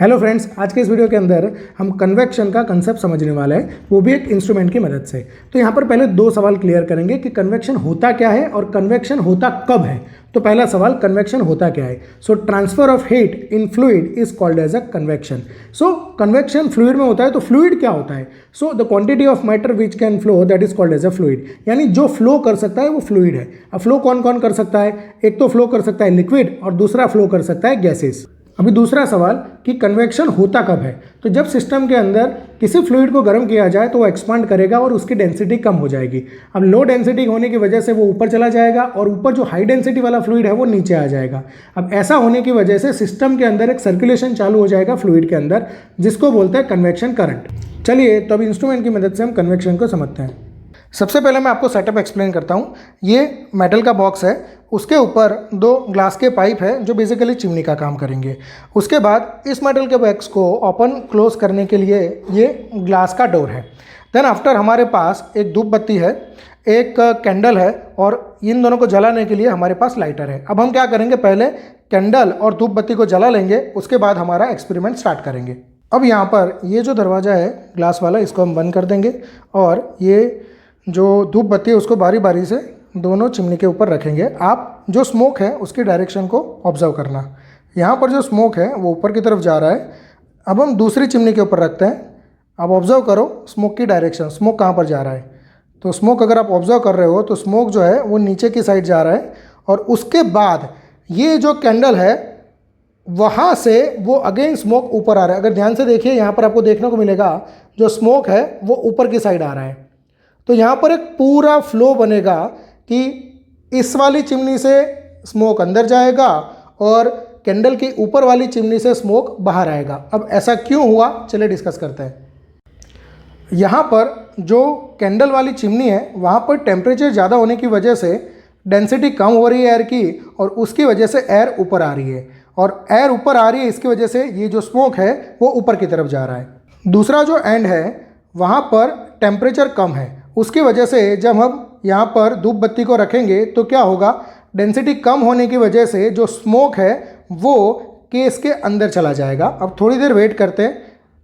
Hello friends, आज के इस वीडियो के अंदर हम कन्वेक्शन का कंसेप्ट समझने वाले हैं, वो भी एक इंस्ट्रूमेंट की मदद से। तो यहाँ पर पहले दो सवाल क्लियर करेंगे कि कन्वेक्शन होता क्या है और कन्वेक्शन होता कब है। तो पहला सवाल, कन्वेक्शन होता क्या है। So transfer of heat in fluid is called as a convection. So convection fluid में होता है, तो फ्लूइड क्या होता है। So the quantity of matter which can flow that is called as a fluid, यानी जो फ्लो कर सकता है वो फ्लूइड है। अब फ्लो कौन कौन कर सकता है, एक तो फ्लो कर सकता है लिक्विड और दूसरा फ्लो कर सकता है गैसेस। अभी दूसरा सवाल कि कन्वेक्शन होता कब है। तो जब सिस्टम के अंदर किसी फ्लूइड को गर्म किया जाए तो वो एक्सपांड करेगा और उसकी डेंसिटी कम हो जाएगी। अब लो डेंसिटी होने की वजह से वो ऊपर चला जाएगा और ऊपर जो हाई डेंसिटी वाला फ्लूइड है वो नीचे आ जाएगा। अब ऐसा होने की वजह से सिस्टम के अंदर एक सर्कुलेशन चालू हो जाएगा फ्लूइड के अंदर, जिसको बोलते हैं कन्वेक्शन करंट। चलिए तो अभी इंस्ट्रूमेंट की मदद से हम कन्वेक्शन को समझते हैं। सबसे पहले मैं आपको सेटअप एक्सप्लेन करता हूँ। ये मेटल का बॉक्स है, उसके ऊपर दो ग्लास के पाइप है जो बेसिकली चिमनी का काम करेंगे। उसके बाद इस मेटल के बॉक्स को ओपन क्लोज करने के लिए ये ग्लास का डोर है। देन आफ्टर हमारे पास एक धूप बत्ती है, एक कैंडल है और इन दोनों को जलाने के लिए हमारे पास लाइटर है। अब हम क्या करेंगे, पहले कैंडल और धूप बत्ती को जला लेंगे, उसके बाद हमारा एक्सपेरिमेंट स्टार्ट करेंगे। अब यहाँ पर ये जो दरवाज़ा है ग्लास वाला, इसको हम बंद कर देंगे और ये जो धूप बत्ती है उसको बारी बारी से दोनों चिमनी के ऊपर रखेंगे। आप जो स्मोक है उसकी डायरेक्शन को ऑब्जर्व करना। यहाँ पर जो स्मोक है वो ऊपर की तरफ जा रहा है। अब हम दूसरी चिमनी के ऊपर रखते हैं। अब ऑब्जर्व करो स्मोक की डायरेक्शन, स्मोक कहाँ पर जा रहा है। तो स्मोक अगर आप ऑब्जर्व कर रहे हो तो स्मोक जो है वो नीचे की साइड जा रहा है और उसके बाद ये जो कैंडल है वहाँ से वो अगेन स्मोक ऊपर आ रहा है। अगर ध्यान से देखिए यहाँ पर आपको देखने को मिलेगा जो स्मोक है वो ऊपर की साइड आ रहा है। तो यहाँ पर एक पूरा फ्लो बनेगा कि इस वाली चिमनी से स्मोक अंदर जाएगा और कैंडल की ऊपर वाली चिमनी से स्मोक बाहर आएगा। अब ऐसा क्यों हुआ, चलिए डिस्कस करते हैं। यहाँ पर जो कैंडल वाली चिमनी है वहाँ पर टेम्परेचर ज़्यादा होने की वजह से डेंसिटी कम हो रही है एयर की और उसकी वजह से एयर ऊपर आ रही है और एयर ऊपर आ रही है, इसकी वजह से ये जो स्मोक है वो ऊपर की तरफ जा रहा है। दूसरा जो एंड है वहाँ पर टेम्परेचर कम है, उसकी वजह से जब हम यहाँ पर धूप बत्ती को रखेंगे तो क्या होगा, डेंसिटी कम होने की वजह से जो स्मोक है वो केस के अंदर चला जाएगा। अब थोड़ी देर वेट करते हैं।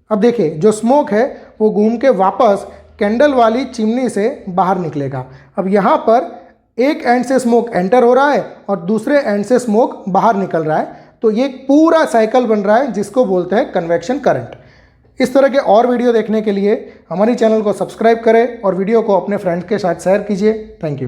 अब देखिए जो स्मोक है वो घूम के वापस कैंडल वाली चिमनी से बाहर निकलेगा। अब यहाँ पर एक एंड से स्मोक एंटर हो रहा है और दूसरे एंड से स्मोक बाहर निकल रहा है। तो ये पूरा साइकिल बन रहा है जिसको बोलते हैं कन्वेक्शन करंट। इस तरह के और वीडियो देखने के लिए हमारी चैनल को सब्सक्राइब करें और वीडियो को अपने फ्रेंड्स के साथ शेयर कीजिए। Thank you.